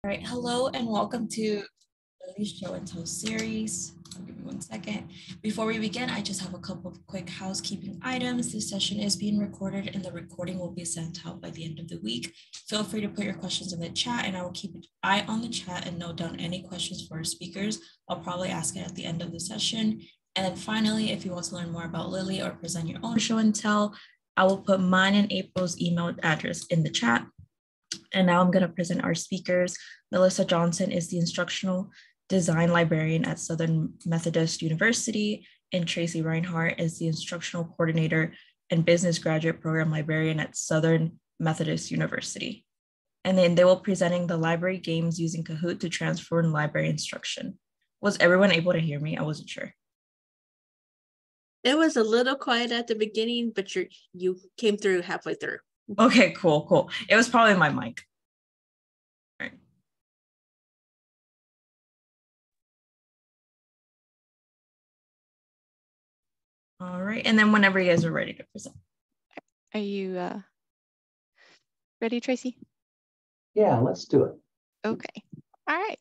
All right, hello and welcome to Lily's Show and Tell series. Give me 1 second. Before we begin, I just have a couple of quick housekeeping items. This session is being recorded and the recording will be sent out by the end of the week. Feel free to put your questions in the chat and I will keep an eye on the chat and note down any questions for our speakers. I'll probably ask it at the end of the session. And then finally, if you want to learn more about Lily or present your own show and tell, I will put mine and April's email address in the chat. And now I'm going to present our speakers. Melissa Johnson is the Instructional Design Librarian at Southern Methodist University, and Tracey Rinehart is the Instructional Coordinator and Business Graduate Program Librarian at Southern Methodist University. And then they will be presenting the library games using Kahoot to transform library instruction. Was everyone able to hear me? I wasn't sure. It was a little quiet at the beginning, but you came through halfway through. Okay, cool. It was probably my mic. All right. All right, and then whenever you guys are ready to present. Are you ready, Tracey? Yeah, let's do it. Okay. All right.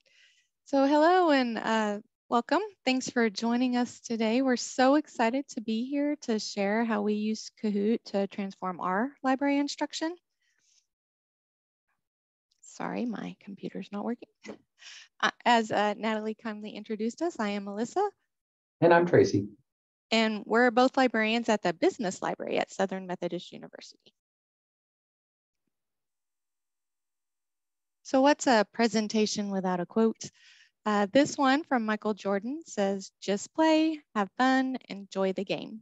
So hello and welcome. Thanks for joining us today. We're so excited to be here to share how we use Kahoot to transform our library instruction. Sorry, my computer's not working. As Natalie kindly introduced us, I am Melissa. And I'm Tracey. And we're both librarians at the Business Library at Southern Methodist University. So what's a presentation without a quote? This one from Michael Jordan says, just play, have fun, enjoy the game.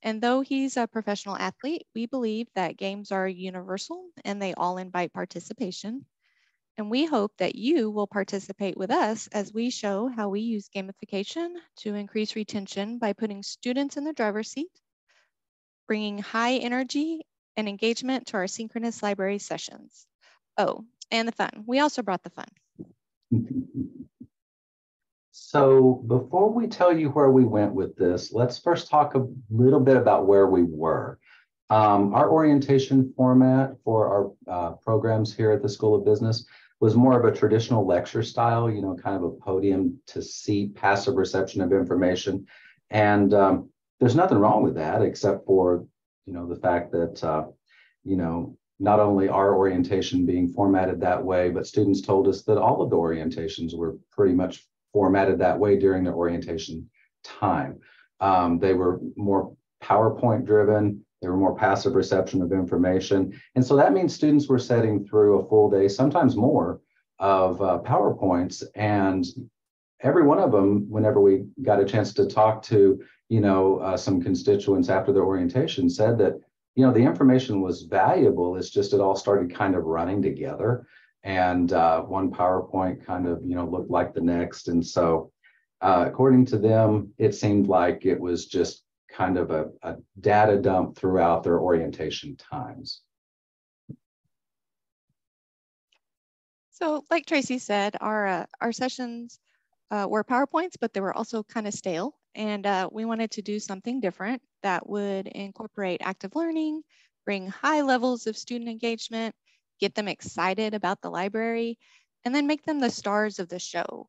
And though he's a professional athlete, we believe that games are universal and they all invite participation. And we hope that you will participate with us as we show how we use gamification to increase retention by putting students in the driver's seat, bringing high energy and engagement to our synchronous library sessions. Oh, and the fun. We also brought the fun. So before we tell you where we went with this, let's first talk a little bit about where we were. Our orientation format for our programs here at the School of Business was more of a traditional lecture style, kind of a podium to seat, passive reception of information. And there's nothing wrong with that, except for, the fact that, not only our orientation being formatted that way, but students told us that all of the orientations were pretty much formatted that way during their orientation time. They were more PowerPoint driven. They were more passive reception of information. And so that means students were sitting through a full day, sometimes more, of PowerPoints. And every one of them, whenever we got a chance to talk to, some constituents after their orientation, said that, the information was valuable. It's just it all started kind of running together. And one PowerPoint kind of, looked like the next. And so according to them, it seemed like it was just kind of a data dump throughout their orientation times. So like Tracey said, our sessions were PowerPoints, but they were also kind of stale. And we wanted to do something different that would incorporate active learning, bring high levels of student engagement, get them excited about the library, and then make them the stars of the show.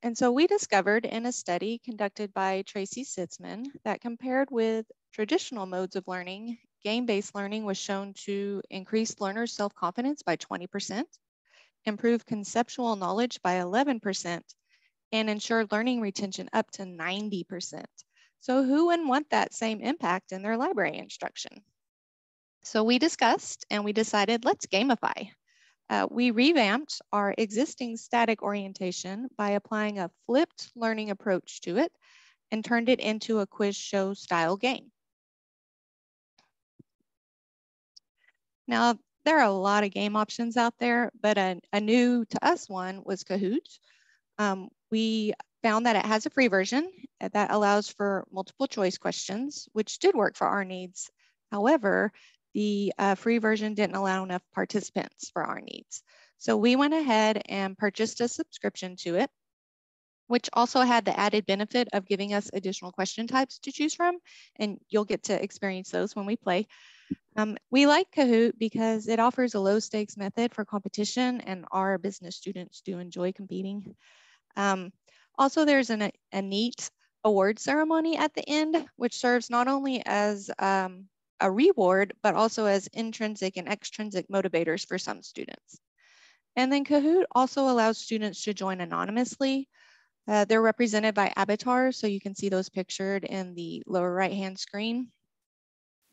And so we discovered in a study conducted by Tracey Sitzman that compared with traditional modes of learning, game-based learning was shown to increase learners' self-confidence by 20%, improve conceptual knowledge by 11%, and ensure learning retention up to 90%. So who wouldn't want that same impact in their library instruction? So we discussed and we decided, let's gamify. We revamped our existing static orientation by applying a flipped learning approach to it and turned it into a quiz show style game. Now, there are a lot of game options out there, but a new to us one was Kahoot. We found that it has a free version that allows for multiple choice questions, which did work for our needs. However, the free version didn't allow enough participants for our needs. So we went ahead and purchased a subscription to it. which also had the added benefit of giving us additional question types to choose from, and you'll get to experience those when we play. We like Kahoot because it offers a low stakes method for competition, and our business students do enjoy competing. Also, there's a neat award ceremony at the end, which serves not only as a reward, but also as intrinsic and extrinsic motivators for some students. And then Kahoot also allows students to join anonymously. They're represented by avatars, so you can see those pictured in the lower right-hand screen.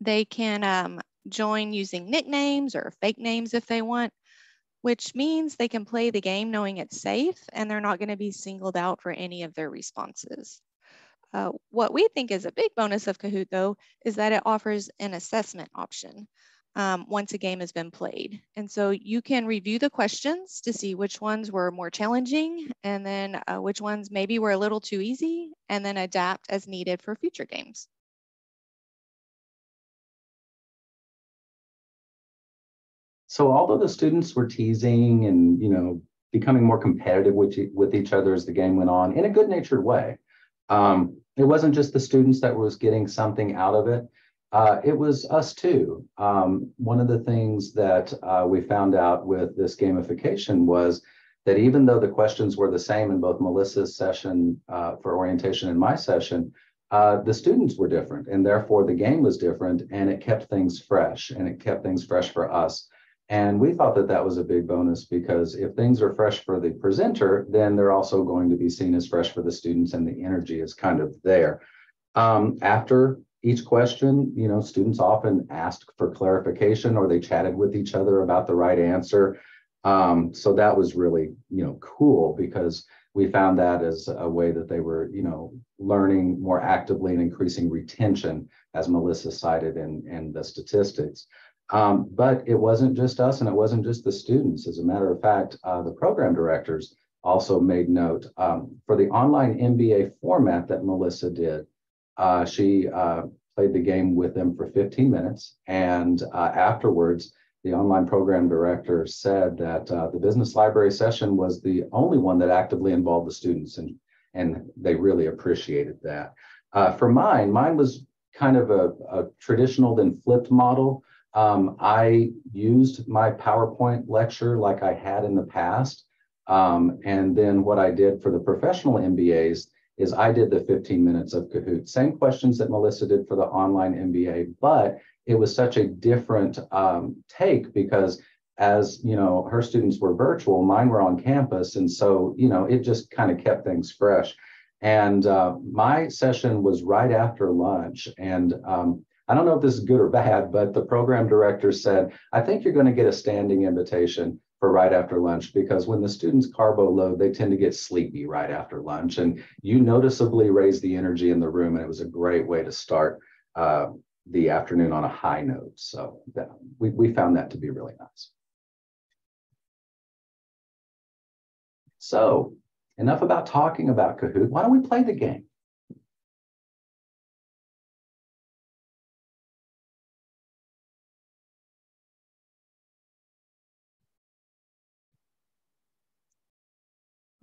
They can join using nicknames or fake names if they want, which means they can play the game knowing it's safe and they're not going to be singled out for any of their responses. What we think is a big bonus of Kahoot, though, is that it offers an assessment option once a game has been played. And so you can review the questions to see which ones were more challenging and then which ones maybe were a little too easy, and then adapt as needed for future games. So although the students were teasing and, you know, becoming more competitive with each other as the game went on in a good-natured way, it wasn't just the students that was getting something out of it. It was us too. One of the things that we found out with this gamification was that even though the questions were the same in both Melissa's session for orientation and my session, the students were different, and therefore the game was different, and it kept things fresh, and it kept things fresh for us. And we thought that that was a big bonus, because if things are fresh for the presenter, then they're also going to be seen as fresh for the students, and the energy is kind of there. After each question, you know, students often asked for clarification, or they chatted with each other about the right answer. So that was really, you know, cool, because we found that as a way that they were, you know, learning more actively and increasing retention, as Melissa cited in the statistics. But it wasn't just us, and it wasn't just the students. As a matter of fact, the program directors also made note for the online MBA format that Melissa did. She played the game with them for 15 minutes. And afterwards, the online program director said that the business library session was the only one that actively involved the students, and they really appreciated that. For mine was kind of a traditional then flipped model. I used my PowerPoint lecture like I had in the past. And then what I did for the professional MBAs is I did the 15 minutes of Kahoot. Same questions that Melissa did for the online MBA, but it was such a different take, because as you know, her students were virtual, mine were on campus. And so, you know, it just kind of kept things fresh. And my session was right after lunch. And I don't know if this is good or bad, but the program director said, I think you're going to get a standing invitation for right after lunch, because when the students carbo load, they tend to get sleepy right after lunch. And you noticeably raise the energy in the room. And it was a great way to start the afternoon on a high note. So we found that to be really nice. So enough about talking about Kahoot. Why don't we play the game?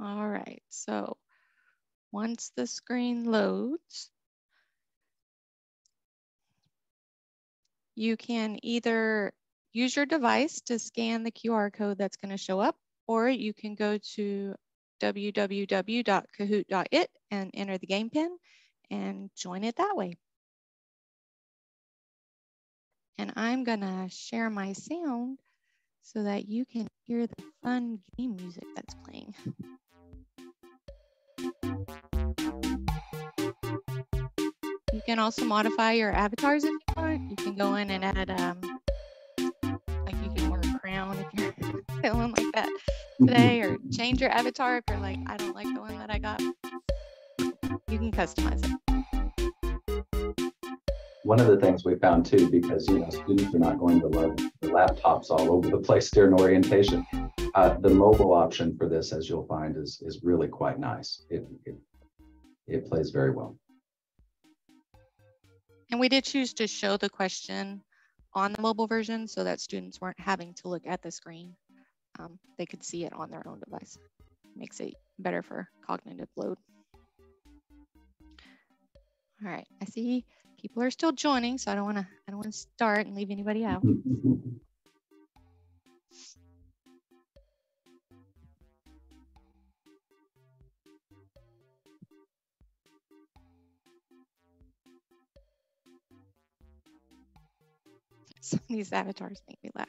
All right, so once the screen loads, you can either use your device to scan the QR code that's going to show up, or you can go to www.kahoot.it and enter the game pin and join it that way. And I'm going to share my sound so that you can hear the fun game music that's playing. You can also modify your avatars if you want. You can go in and add, like you can wear a crown if you're feeling like that today, or change your avatar if you're like, I don't like the one that I got. You can customize it. One of the things we found too, because you know, students are not going to love the laptops all over the place during orientation. The mobile option for this, as you'll find, is really quite nice. It plays very well. And we did choose to show the question on the mobile version so that students weren't having to look at the screen. They could see it on their own device. makes it better for cognitive load. All right, I see people are still joining, so I don't want to start and leave anybody out. Some of these avatars make me laugh.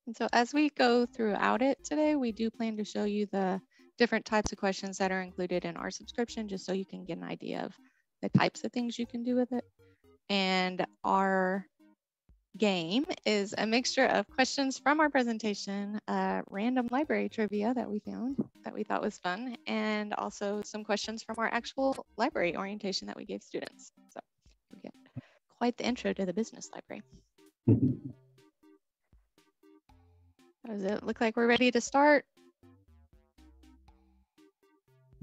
And so as we go throughout it today, we do plan to show you the different types of questions that are included in our subscription, just so you can get an idea of the types of things you can do with it. And our game is a mixture of questions from our presentation, random library trivia that we found that we thought was fun, and also some questions from our actual library orientation that we gave students. So we get quite the intro to the business library. Does it look like we're ready to start?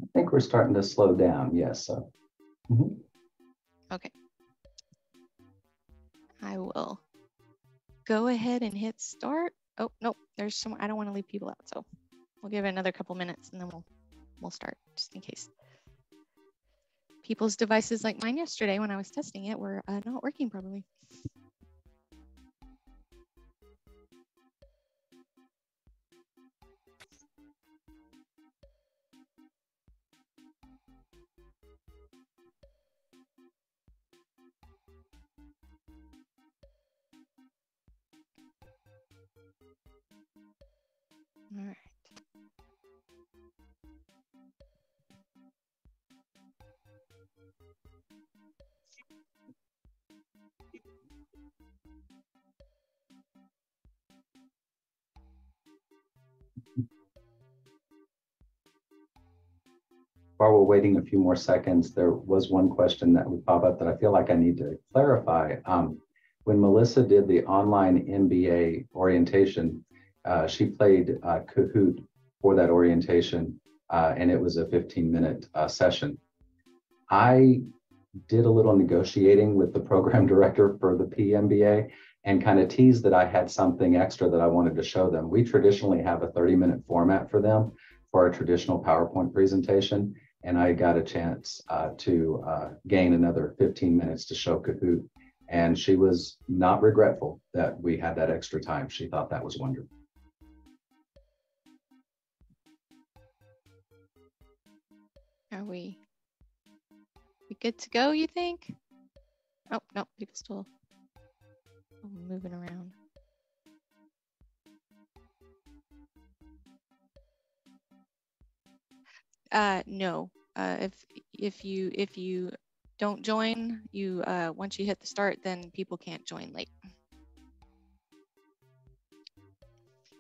I think we're starting to slow down. Yes. So. Okay. I will go ahead and hit start. Oh, no, there's some, I don't want to leave people out. So we'll give it another couple minutes and then we'll start just in case. People's devices like mine yesterday when I was testing it were not working properly. All right. While we're waiting a few more seconds, there was one question that would pop up that I feel like I need to clarify. When Melissa did the online MBA orientation, she played Kahoot for that orientation, and it was a 15-minute session. I did a little negotiating with the program director for the PMBA and kind of teased that I had something extra that I wanted to show them. We traditionally have a 30-minute format for them for our traditional PowerPoint presentation, and I got a chance to gain another 15 minutes to show Kahoot, and she was not regretful that we had that extra time. She thought that was wonderful. Are we good to go, you think? Oh, no, people still moving around. No, if you don't join, you once you hit the start, then people can't join late.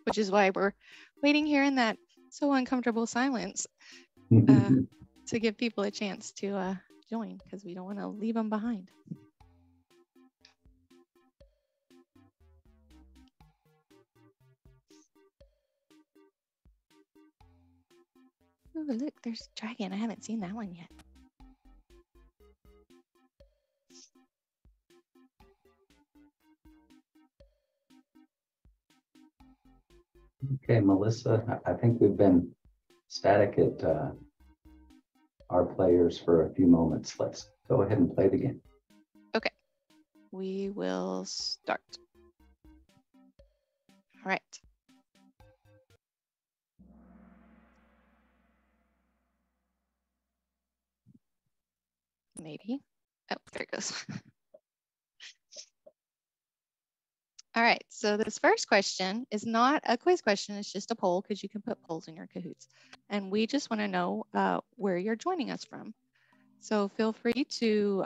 Which is why we're waiting here in that so uncomfortable silence to give people a chance to join, because we don't want to leave them behind. Ooh, look, there's Dragon. I haven't seen that one yet. Okay, Melissa, I think we've been static at our players for a few moments. Let's go ahead and play the game. Okay, we will start. All right. Maybe. Oh, there it goes. All right, so this first question is not a quiz question, it's just a poll, because you can put polls in your Kahoots. And we just want to know where you're joining us from. So feel free to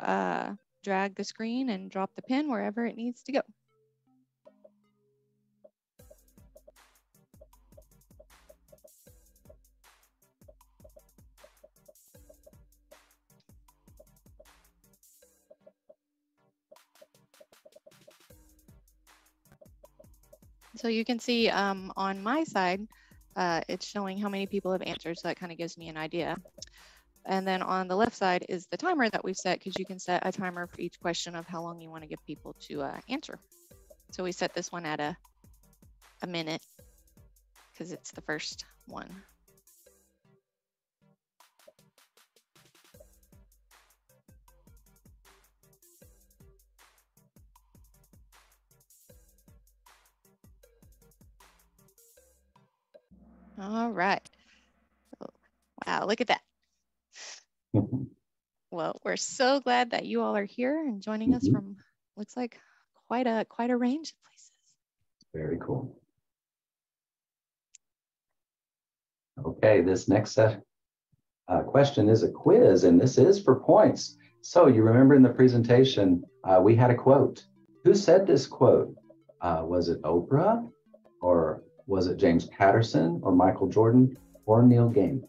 drag the screen and drop the pin wherever it needs to go. So you can see on my side, it's showing how many people have answered. So that kind of gives me an idea. And then on the left side is the timer that we've set, because you can set a timer for each question of how long you want to give people to answer. So we set this one at a minute because it's the first one. All right. Oh, wow, look at that. Well, we're so glad that you all are here and joining us from, looks like quite a range of places. Very cool. Okay, this next question is a quiz, and this is for points. So you remember in the presentation, we had a quote. Who said this quote? Was it Oprah, or was it James Patterson, or Michael Jordan, or Neil Gaiman?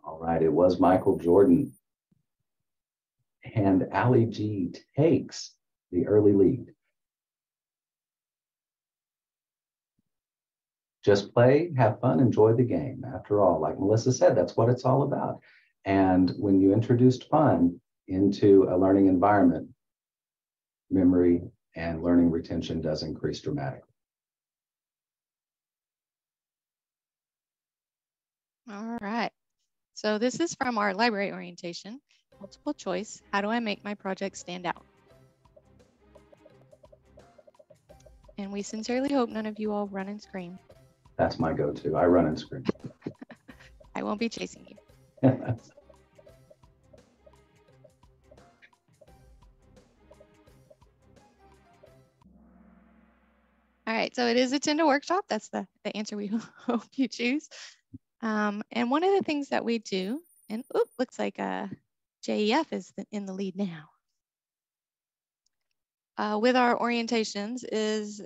All right, it was Michael Jordan. And Ali G takes the early lead. Just play, have fun, enjoy the game. After all, like Melissa said, that's what it's all about. And when you introduced fun into a learning environment, memory and learning retention does increase dramatically. All right. So this is from our library orientation, multiple choice. How do I make my project stand out? And we sincerely hope none of you all run and scream. That's my go-to. I run and scream. I won't be chasing you. All right, so it is attend a workshop. That's the answer we hope you choose. And one of the things that we do, and looks like JEF is in the lead now. With our orientations is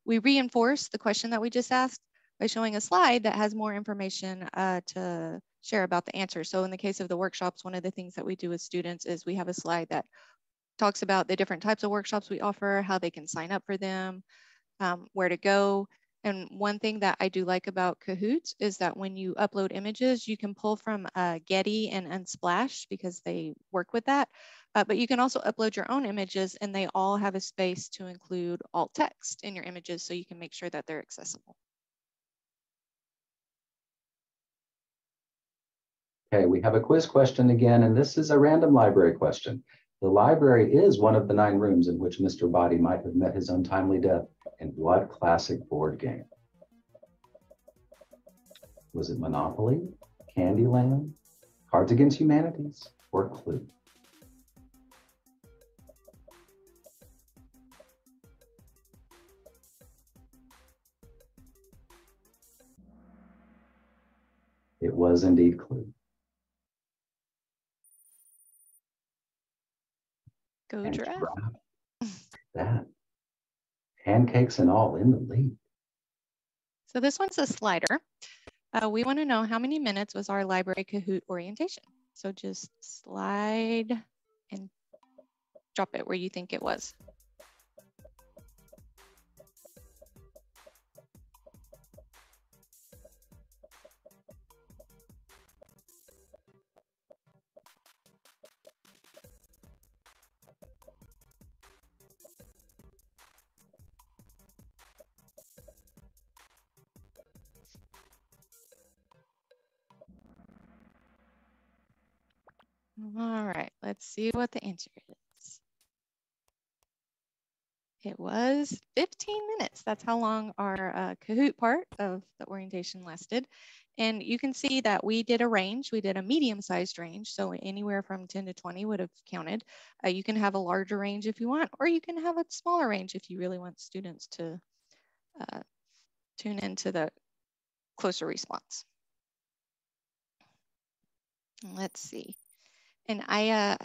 we reinforce the question that we just asked by showing a slide that has more information to share about the answer. So in the case of the workshops, one of the things that we do with students is we have a slide that talks about the different types of workshops we offer, how they can sign up for them, where to go. And one thing that I do like about Kahoot is that when you upload images, you can pull from Getty and Unsplash because they work with that. But you can also upload your own images, and they all have a space to include alt text in your images so you can make sure that they're accessible. Okay, we have a quiz question again, and this is a random library question. The library is one of the 9 rooms in which Mr. Body might have met his untimely death. In what classic board game? Was it Monopoly, Candyland, Cards Against Humanities, or Clue? It was indeed Clue. Go giraffe. That. Pancakes and all in the lead. So this one's a slider. We want to know how many minutes was our library Kahoot orientation. So just slide and drop it where you think it was. All right, let's see what the answer is. It was 15 minutes. That's how long our Kahoot part of the orientation lasted. And you can see that we did a range. We did a medium-sized range. So anywhere from 10 to 20 would have counted. You can have a larger range if you want, or you can have a smaller range if you really want students to tune into the closer response. Let's see. And I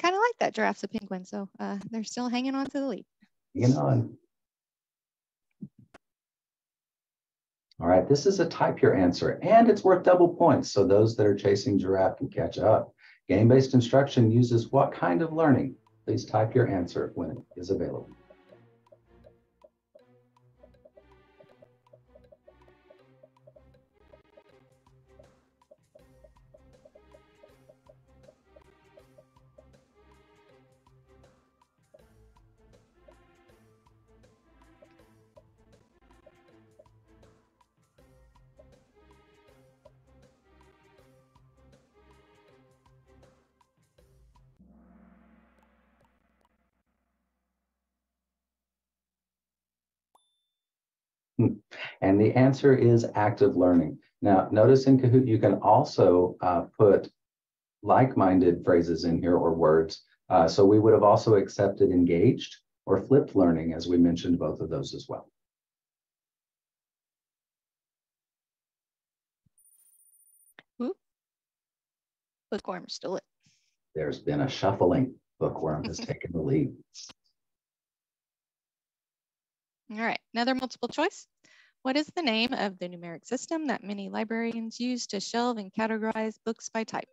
kind of like that giraffe's a penguin, so they're still hanging on to the lead. Hanging on. All right, this is a type your answer, and it's worth double points, so those that are chasing giraffe can catch up. Game-based instruction uses what kind of learning? Please type your answer when it is available. And the answer is active learning. Now, notice in Kahoot, you can also put like-minded phrases in here or words. So we would have also accepted engaged or flipped learning, as we mentioned both of those as well. Ooh. Bookworm stole it. There's been a shuffling. Bookworm has taken the lead. All right, another multiple choice. What is the name of the numeric system that many librarians use to shelve and categorize books by type?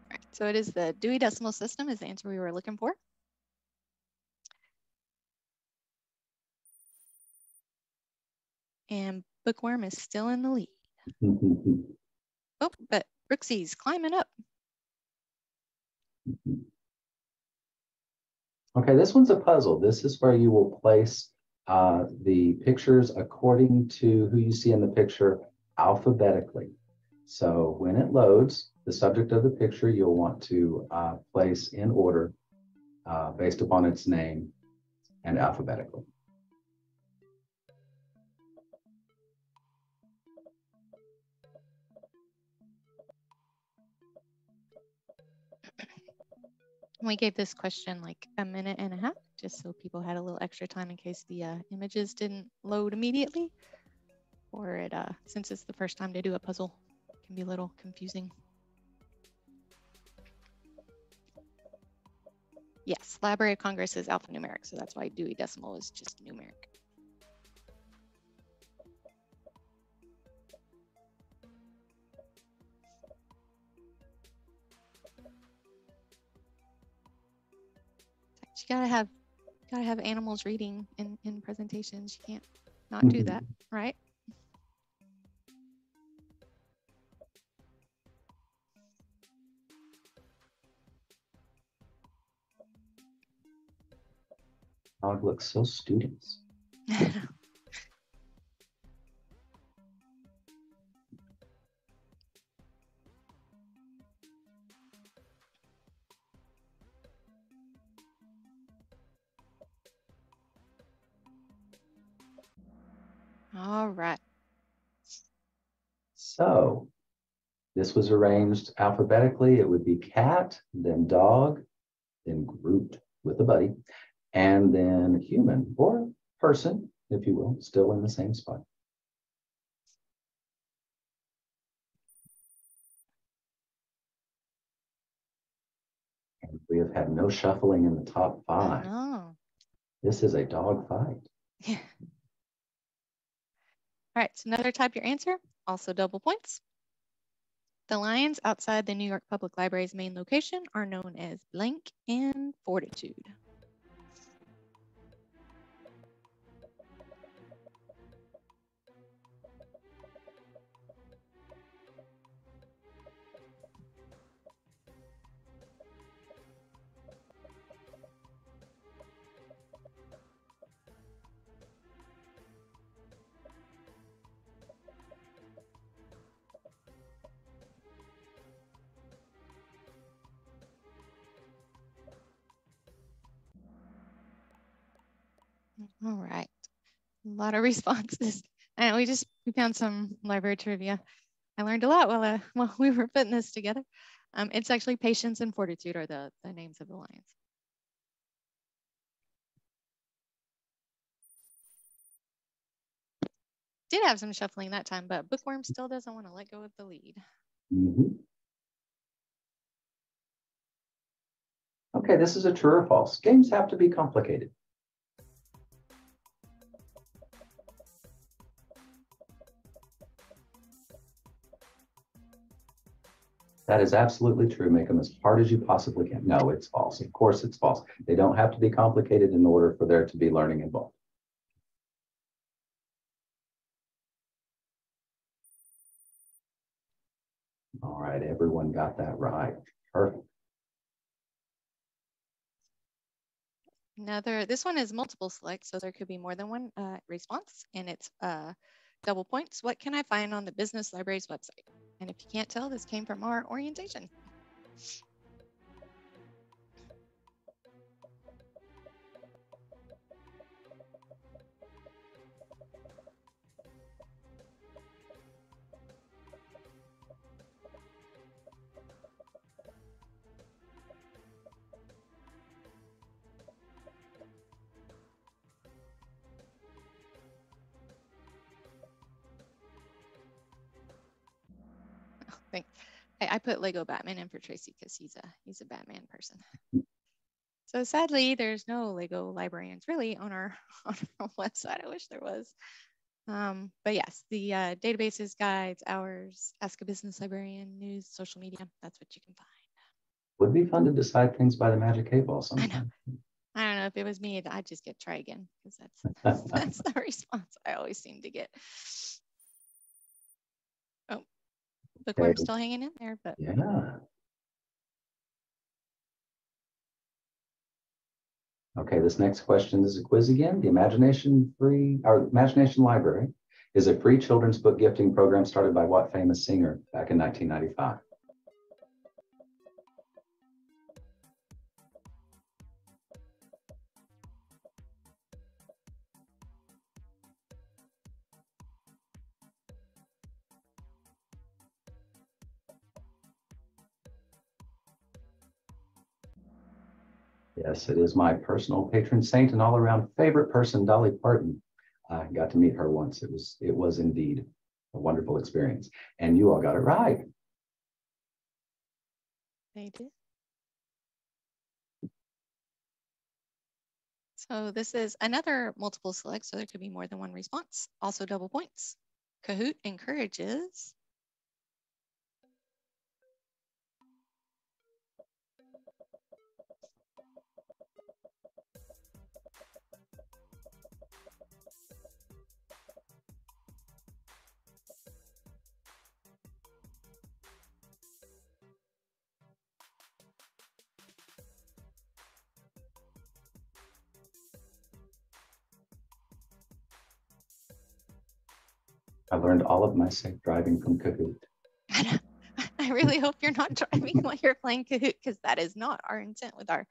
All right, so it is the Dewey Decimal System is the answer we were looking for. And Bookworm is still in the lead. Oh, but Brooksy's climbing up. Okay, this one's a puzzle. This is where you will place the pictures according to who you see in the picture alphabetically. So when it loads, the subject of the picture you'll want to place in order based upon its name and alphabetically. We gave this question like a minute and a half, just so people had a little extra time in case the images didn't load immediately, or it since it's the first time to do a puzzle, it can be a little confusing. Yes, Library of Congress is alphanumeric, so that's why Dewey Decimal is just numeric. You gotta have animals reading in presentations. You can't not do that, right? Dog looks so studious. All right. So this was arranged alphabetically. It would be cat, then dog, then grouped with a buddy, and then human or person, if you will, still in the same spot. And we have had no shuffling in the top 5. No. This is a dog fight. Yeah. All right, so another type your answer, also double points. The lions outside the New York Public Library's main location are known as blank and Fortitude. All right, a lot of responses. And we found some library trivia. I learned a lot while we were putting this together. It's actually patience and fortitude are the names of the lions. Did have some shuffling that time, but Bookworm still doesn't want to let go of the lead. Okay, this is a true or false. Games have to be complicated. That is absolutely true. Make them as hard as you possibly can. No, it's false. Of course, it's false. They don't have to be complicated in order for there to be learning involved. All right, everyone got that right. Perfect. This one is multiple select, so there could be more than one response, and it's double points. What can I find on the Business Library's website? And if you can't tell, this came from our orientation. Thanks. I put Lego Batman in for Tracy because he's a Batman person. So sadly, there's no Lego librarians really on our website. I wish there was. But yes, the databases, guides, hours, Ask a Business Librarian, news, social media, that's what you can find. Would be fun to decide things by the magic 8-ball sometime. I don't know if it was me, I'd just get try again because that's the response I always seem to get. Oh, Bookworm's still hanging in there, but yeah. Okay, this next question is a quiz again. The Imagination Library is a free children's book gifting program started by what famous singer back in 1995? Yes, it is my personal patron saint and all-around favorite person, Dolly Parton. I got to meet her once. It was indeed a wonderful experience. And you all got it right. they did. So this is another multiple select, so there could be more than one response. Also double points. Kahoot encourages I learned all of my safe driving from Kahoot. I really hope you're not driving while you're playing Kahoot because that is not our intent with our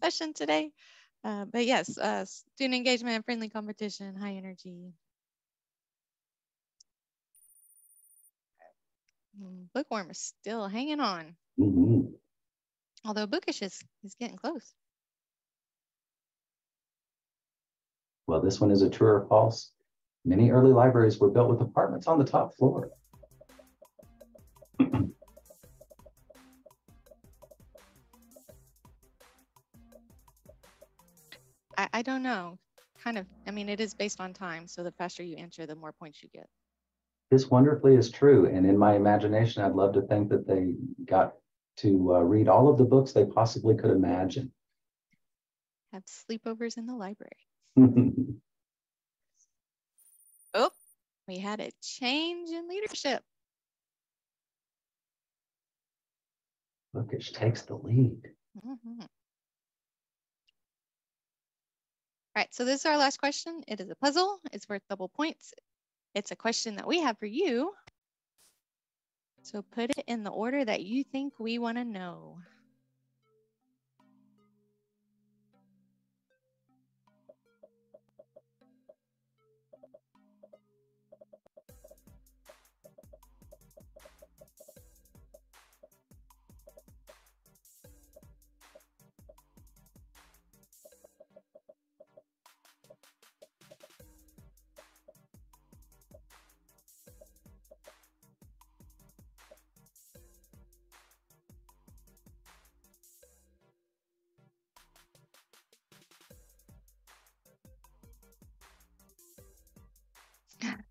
session today. But yes, student engagement, friendly competition, high energy. Bookworm is still hanging on. Although Bookish is getting close. Well, this one is a true or false. Many early libraries were built with apartments on the top floor. I don't know. Kind of, I mean, it is based on time. So the faster you answer, the more points you get. This wonderfully is true. And in my imagination, I'd love to think that they got to read all of the books they possibly could imagine. Have sleepovers in the library. Oh, we had a change in leadership. Bookish takes the lead. All right, so this is our last question. It is a puzzle. It's worth double points. It's a question that we have for you. So put it in the order that you think we want to know.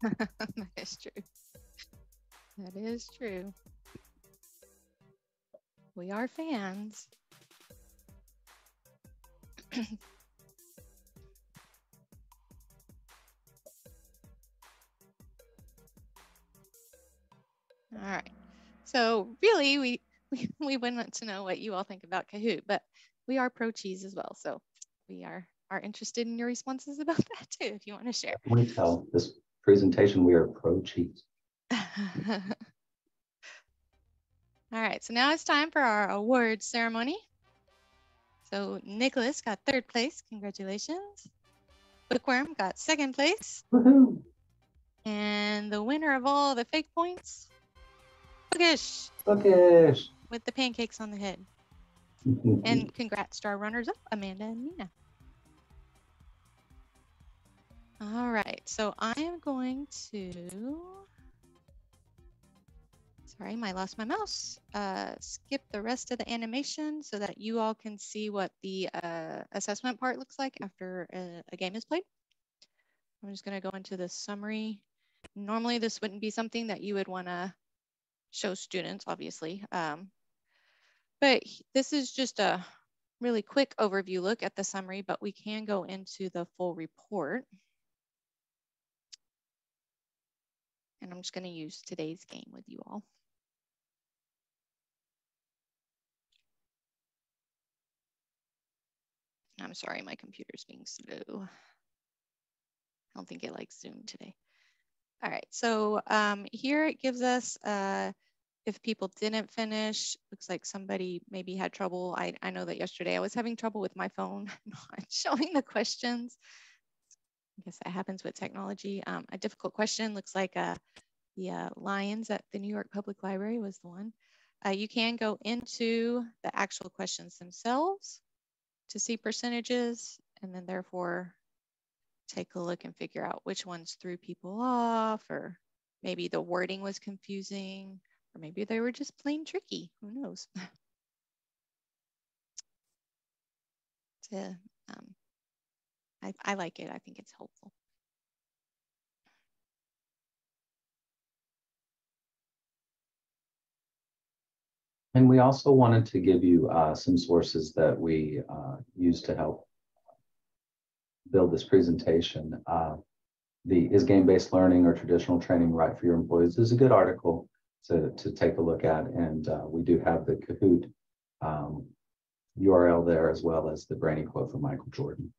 That is true. That is true. We are fans. All right. So really, we want to know what you all think about Kahoot, but we are pro cheese as well. So we are interested in your responses about that too, if you want to share. We tell this presentation we are pro cheese. All right, so now it's time for our awards ceremony. So Nicholas got 3rd place, congratulations. Bookworm got 2nd place. Woohoo! And the winner of all the fake points, Bookish, Bookish. with the pancakes on the head. And congrats to our runners-up, Amanda and Nina. All right, so I am going to, sorry, I lost my mouse. Skip the rest of the animation so that you all can see what the assessment part looks like after a game is played. I'm just gonna go into the summary. Normally this wouldn't be something that you would wanna show students, obviously. But this is just a really quick overview look at the summary, but we can go into the full report. And I'm just gonna use today's game with you all. I'm sorry, my computer's being slow. I don't think it likes Zoom today. All right, so here it gives us if people didn't finish, looks like somebody maybe had trouble. I know that yesterday I was having trouble with my phone not showing the questions. I guess that happens with technology. A difficult question looks like the lions at the New York Public Library was the one. You can go into the actual questions themselves to see percentages, and then therefore take a look and figure out which ones threw people off, or maybe the wording was confusing, or maybe they were just plain tricky. Who knows? I like it. I think it's helpful. And we also wanted to give you some sources that we use to help build this presentation. The Is Game-Based Learning or Traditional Training Right for Your Employees is a good article to take a look at. And we do have the Kahoot URL there, as well as the Brainy quote from Michael Jordan.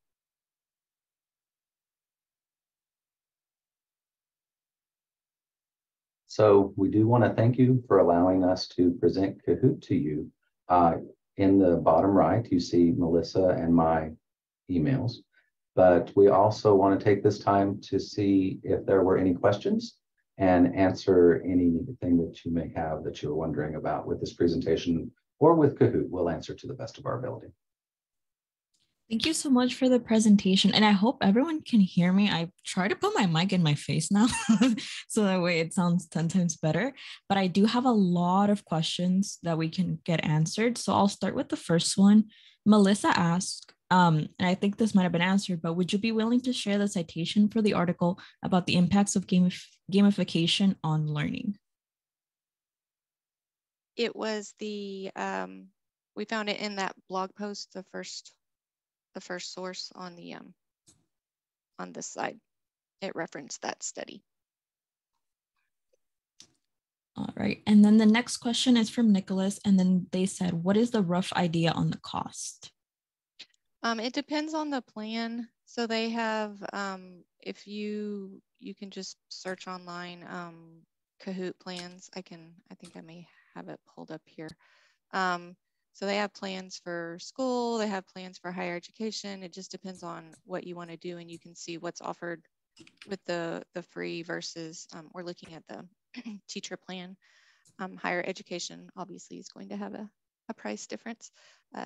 So we do want to thank you for allowing us to present Kahoot to you. In the bottom right, you see Melissa and my emails, but we also want to take this time to see if there were any questions and answer anything that you may have that you're wondering about with this presentation or with Kahoot. We'll answer to the best of our ability. Thank you so much for the presentation. And I hope everyone can hear me. I try to put my mic in my face now, so that way it sounds 10 times better. But I do have a lot of questions that we can get answered. So I'll start with the first one. Melissa asked, and I think this might have been answered, but would you be willing to share the citation for the article about the impacts of gamification on learning? It was the, we found it in that blog post, the first source on this slide. It referenced that study. All right, and then the next question is from Nicholas, and then they said, what is the rough idea on the cost? It depends on the plan. So they have, if you can just search online Kahoot plans. I think I may have it pulled up here. So they have plans for school, they have plans for higher education. It just depends on what you want to do, and you can see what's offered with the free versus we're looking at the teacher plan. Higher education obviously is going to have a price difference.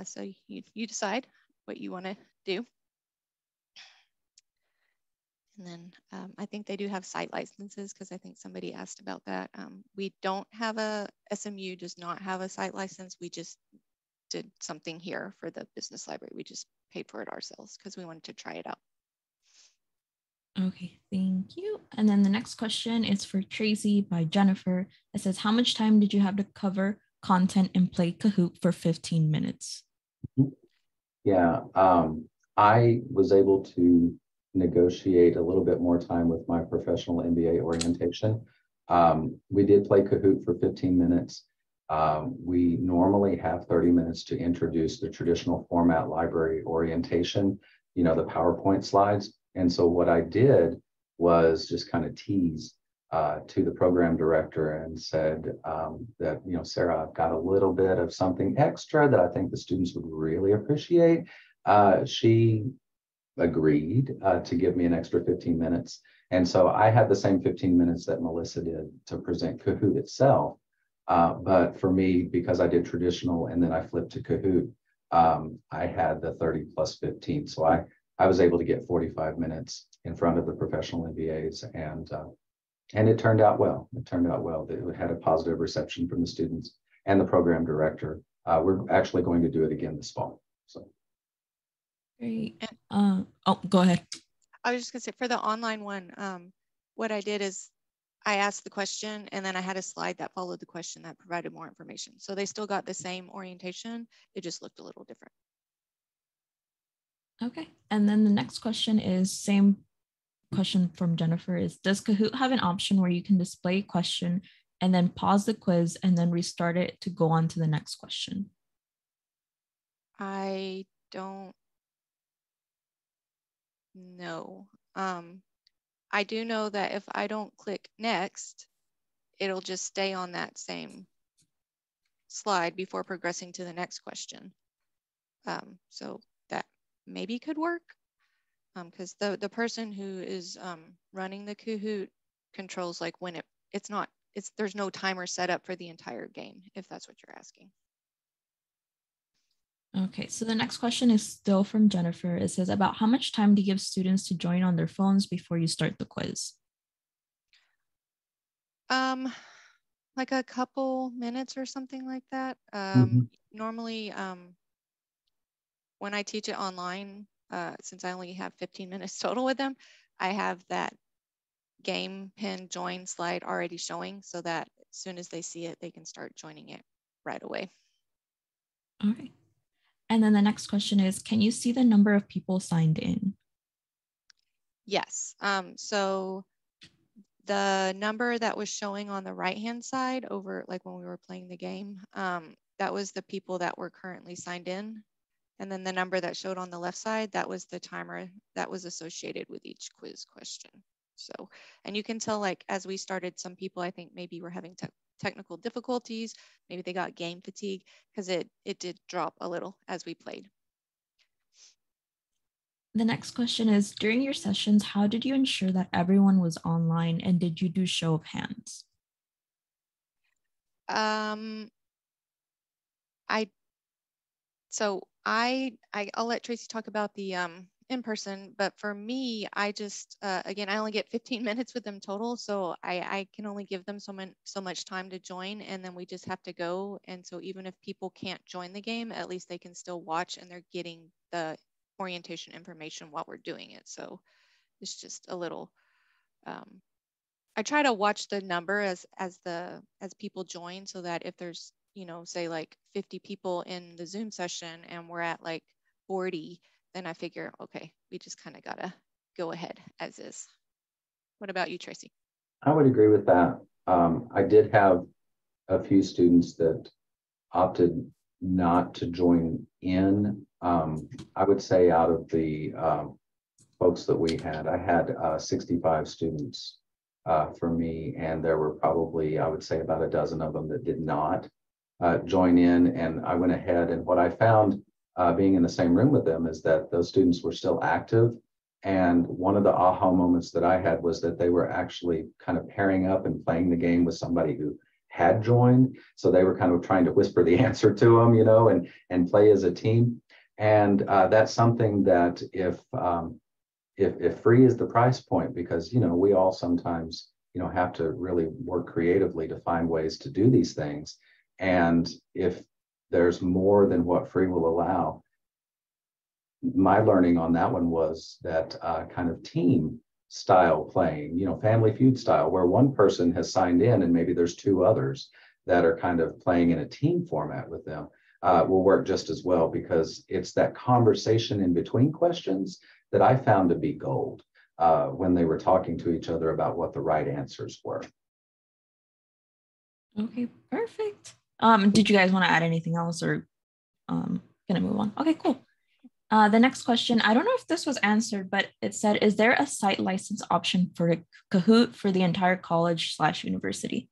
So you decide what you want to do. And then I think they do have site licenses, because I think somebody asked about that. We don't have SMU does not have a site license. We just did something here for the business library. We just paid for it ourselves because we wanted to try it out. Okay, thank you. And then the next question is for Tracey by Jennifer. It says, how much time did you have to cover content and play Kahoot for 15 minutes? Yeah, I was able to negotiate a little bit more time with my professional MBA orientation. We did play Kahoot for 15 minutes. We normally have 30 minutes to introduce the traditional format library orientation, the PowerPoint slides. And so what I did was just kind of tease to the program director and said that, Sarah, I've got a little bit of something extra that I think the students would really appreciate. She agreed to give me an extra 15 minutes. And so I had the same 15 minutes that Melissa did to present Kahoot itself. But for me, because I did traditional and then I flipped to Kahoot, I had the 30 plus 15. So I was able to get 45 minutes in front of the professional MBAs, and it turned out well. It turned out well. It had a positive reception from the students and the program director. We're actually going to do it again this fall. So. Great. Go ahead. I was just gonna say for the online one, what I did is I asked the question and then I had a slide that followed the question that provided more information. So they still got the same orientation. It just looked a little different. Okay. And then the next question is same question from Jennifer is, does Kahoot have an option where you can display a question and then pause the quiz and then restart it to go on to the next question? I don't know. I do know that if I don't click next, it'll just stay on that same slide before progressing to the next question. So that maybe could work. Because the person who is running the Kahoot controls like when there's no timer set up for the entire game, if that's what you're asking. Okay, so the next question is still from Jennifer. It says, about how much time do you give students to join on their phones before you start the quiz? Like a couple minutes or something like that. Normally, when I teach it online, since I only have 15 minutes total with them, I have that game pin join slide already showing so that as soon as they see it, they can start joining it right away. All right. And then the next question is, can you see the number of people signed in? Yes. So the number that was showing on the right-hand side over like when we were playing the game, that was the people that were currently signed in. And then the number that showed on the left side, that was the timer that was associated with each quiz question. So, and you can tell like as we started, some people I think maybe were having technical difficulties. Maybe they got game fatigue because it did drop a little as we played. The next question is, during your sessions, how did you ensure that everyone was online and did you do show of hands? I'll let Tracey talk about the in person, but for me, I just, again, I only get 15 minutes with them total. So I can only give them so much time to join and then we just have to go. And so even if people can't join the game, at least they can still watch and they're getting the orientation information while we're doing it. So it's just a little, I try to watch the number as people join so that if there's, say like 50 people in the Zoom session and we're at like 40, then I figure, okay, we just kind of gotta go ahead as is. What about you, Tracey? I would agree with that. I did have a few students that opted not to join in. I would say out of the folks that we had, I had 65 students for me, and there were probably, I would say about a dozen of them that did not join in. And I went ahead, and what I found being in the same room with them is that those students were still active. And one of the aha moments that I had was that they were actually kind of pairing up and playing the game with somebody who had joined. So they were kind of trying to whisper the answer to them, and play as a team. And that's something that if free is the price point, because, we all sometimes, have to really work creatively to find ways to do these things. And if there's more than what free will allow, my learning on that one was that kind of team style playing, Family Feud style, where one person has signed in and maybe there's two others that are kind of playing in a team format with them, will work just as well, because it's that conversation in between questions that I found to be gold when they were talking to each other about what the right answers were. Okay, perfect. Did you guys want to add anything else, or gonna move on? Okay, cool. The next question, I don't know if this was answered, but it said, is there a site license option for Kahoot for the entire college/university?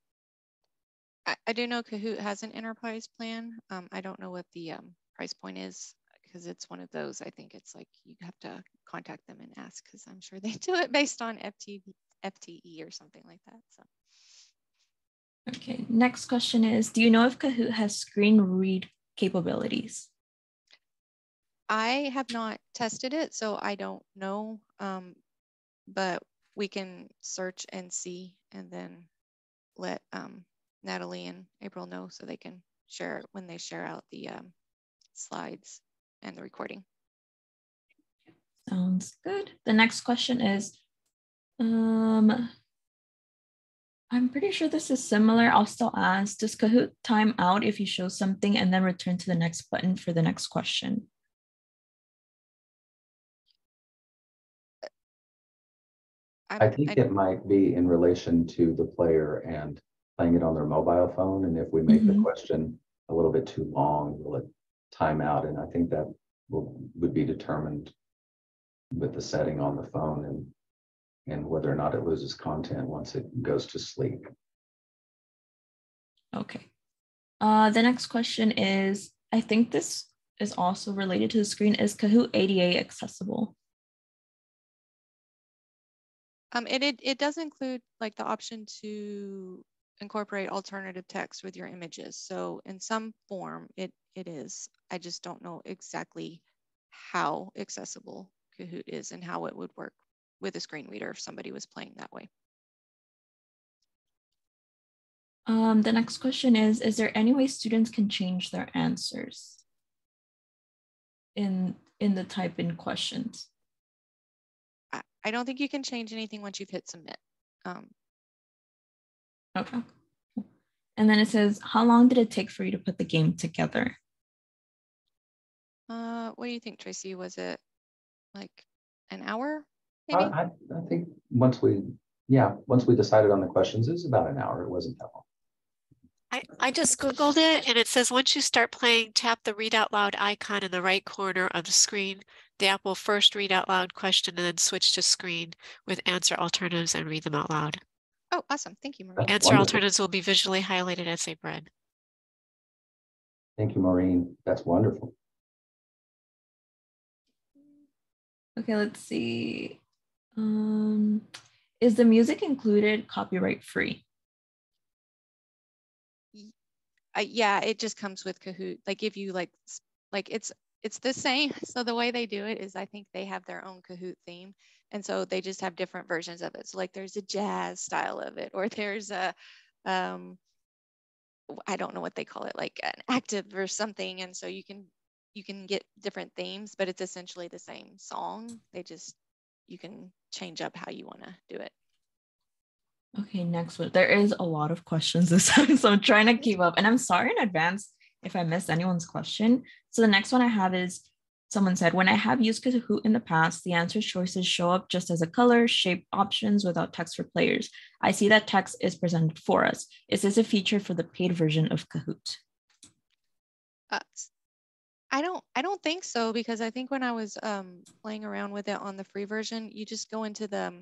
I do know Kahoot has an enterprise plan. I don't know what the price point is, because it's one of those, I think it's like you have to contact them and ask, because I'm sure they do it based on FTE or something like that. So. Okay, next question is, do you know if Kahoot has screen read capabilities? I have not tested it, so I don't know, but we can search and see, and then let Natalie and April know so they can share it when they share out the slides and the recording. Sounds good. The next question is, I'm pretty sure this is similar. I'll still ask, does Kahoot time out if you show something and then return to the next button for the next question? I think it might be in relation to the player and playing it on their mobile phone. And if we make the question a little bit too long, will it time out? And I think that would be determined with the setting on the phone and whether or not it loses content once it goes to sleep. Okay. The next question is, I think this is also related to the screen, is Kahoot ADA accessible? It does include like the option to incorporate alternative text with your images. So in some form it is. I just don't know exactly how accessible Kahoot is and how it would work with a screen reader if somebody was playing that way. The next question is there any way students can change their answers in the type-in questions? I don't think you can change anything once you've hit submit. Okay. And then it says, how long did it take for you to put the game together? What do you think, Tracy? Was it like an hour, maybe? I think once we decided on the questions, it was about an hour. It wasn't that long. I just Googled it, and it says once you start playing, tap the read out loud icon in the right corner of the screen. The app will first read out loud question and then switch to screen with answer alternatives and read them out loud. Oh, awesome. Thank you, Maureen. Answer alternatives will be visually highlighted as they read. Thank you, Maureen. That's wonderful. Okay, let's see. Is the music included copyright free? Yeah, it just comes with Kahoot. Like if you like it's the same. So the way they do it is I think they have their own Kahoot theme. And so they just have different versions of it. So like there's a jazz style of it, or there's a, I don't know what they call it, like an active or something. And so you can get different themes, but it's essentially the same song. You can change up how you want to do it. Okay, next one. There is a lot of questions this time, so I'm trying to keep up. And I'm sorry in advance if I missed anyone's question. So the next one I have is, someone said, when I have used Kahoot in the past, the answer choices show up just as a color, shape options without text for players. I see that text is presented for us. Is this a feature for the paid version of Kahoot? I don't think so, because I think when I was playing around with it on the free version, you just go into the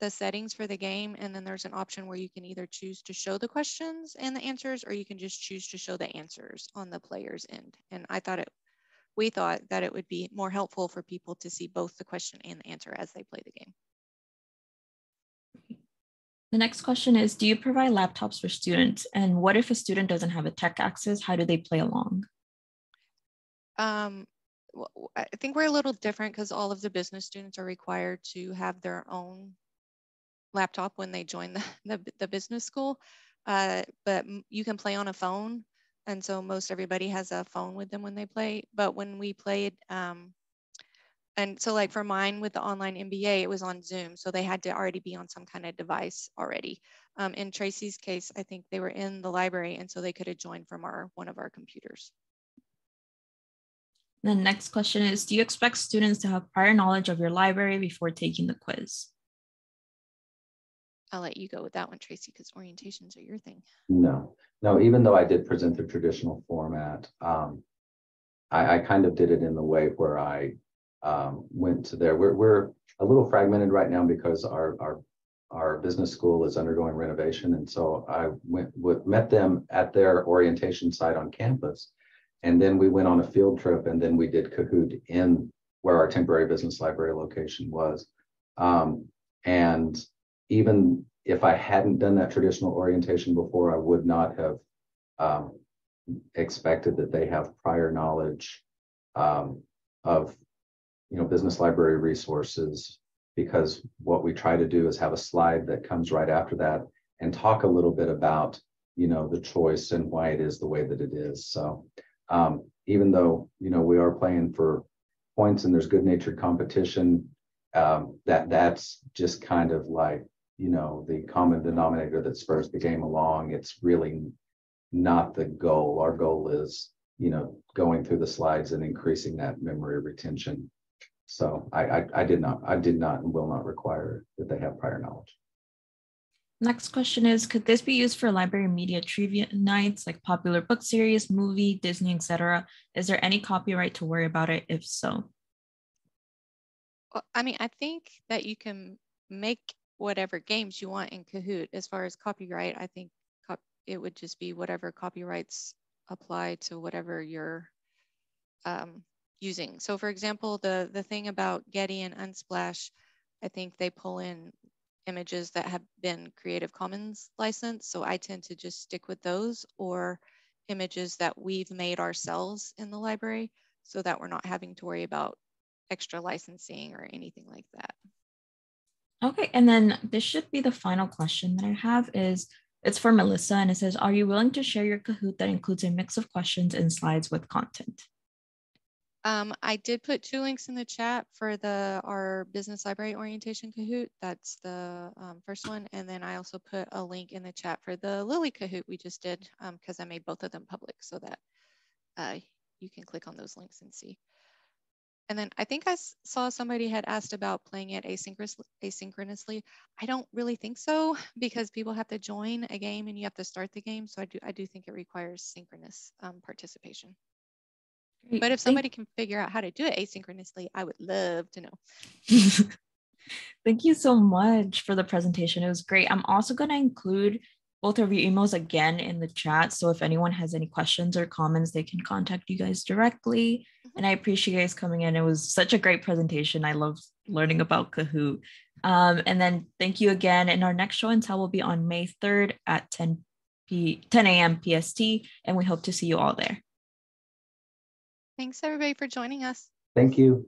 settings for the game, and then there's an option where you can either choose to show the questions and the answers, or you can just choose to show the answers on the player's end. And we thought that it would be more helpful for people to see both the question and the answer as they play the game. The next question is, do you provide laptops for students? And what if a student doesn't have a tech access? How do they play along? I think we're a little different because all of the business students are required to have their own laptop when they join the business school, but you can play on a phone, and so most everybody has a phone with them when they play. But when we played And so like for mine with the online MBA, it was on Zoom. So they had to already be on some kind of device already. In Tracey's case, I think they were in the library, and so they could have joined from one of our computers. The next question is, do you expect students to have prior knowledge of your library before taking the quiz? I'll let you go with that one, Tracey, because orientations are your thing. No, even though I did present the traditional format, I kind of did it in the way where I went to there. We're a little fragmented right now because our business school is undergoing renovation. And so I met them at their orientation site on campus. And then we went on a field trip, and then we did Kahoot in where our temporary business library location was. And even if I hadn't done that traditional orientation before, I would not have expected that they have prior knowledge of business library resources, because what we try to do is have a slide that comes right after that and talk a little bit about the choice and why it is the way that it is. So even though we are playing for points and there's good natured competition, that's just kind of like the common denominator that spurs the game along. It's really not the goal. Our goal is going through the slides and increasing that memory retention. So I did not and will not require that they have prior knowledge. Next question is, could this be used for library media trivia nights, like popular book series, movie, Disney, etc.? Is there any copyright to worry about it? If so? Well, I mean, I think that you can make whatever games you want in Kahoot. As far as copyright, I think it would just be whatever copyrights apply to whatever you're using. So for example, the thing about Getty and Unsplash, I think they pull in images that have been Creative Commons licensed. So I tend to just stick with those, or images that we've made ourselves in the library, so that we're not having to worry about extra licensing or anything like that. Okay, and then this should be the final question that I have. It's for Melissa, and it says, are you willing to share your Kahoot that includes a mix of questions and slides with content? I did put 2 links in the chat for our business library orientation Kahoot. That's the first one. And then I also put a link in the chat for the Lily Kahoot we just did, because I made both of them public so that you can click on those links and see. And then I think I saw somebody had asked about playing it asynchronously. I don't really think so, because people have to join a game and you have to start the game. So I do think it requires synchronous participation. Great. But if somebody can figure out how to do it asynchronously, I would love to know. Thank you so much for the presentation. It was great. I'm also going to include both of your emails again in the chat. So if anyone has any questions or comments, they can contact you guys directly. And I appreciate you guys coming in. It was such a great presentation. I loved learning about Kahoot. And then thank you again. And our next show and tell will be on May 3rd at 10 a.m. PST. And we hope to see you all there. Thanks everybody for joining us. Thank you.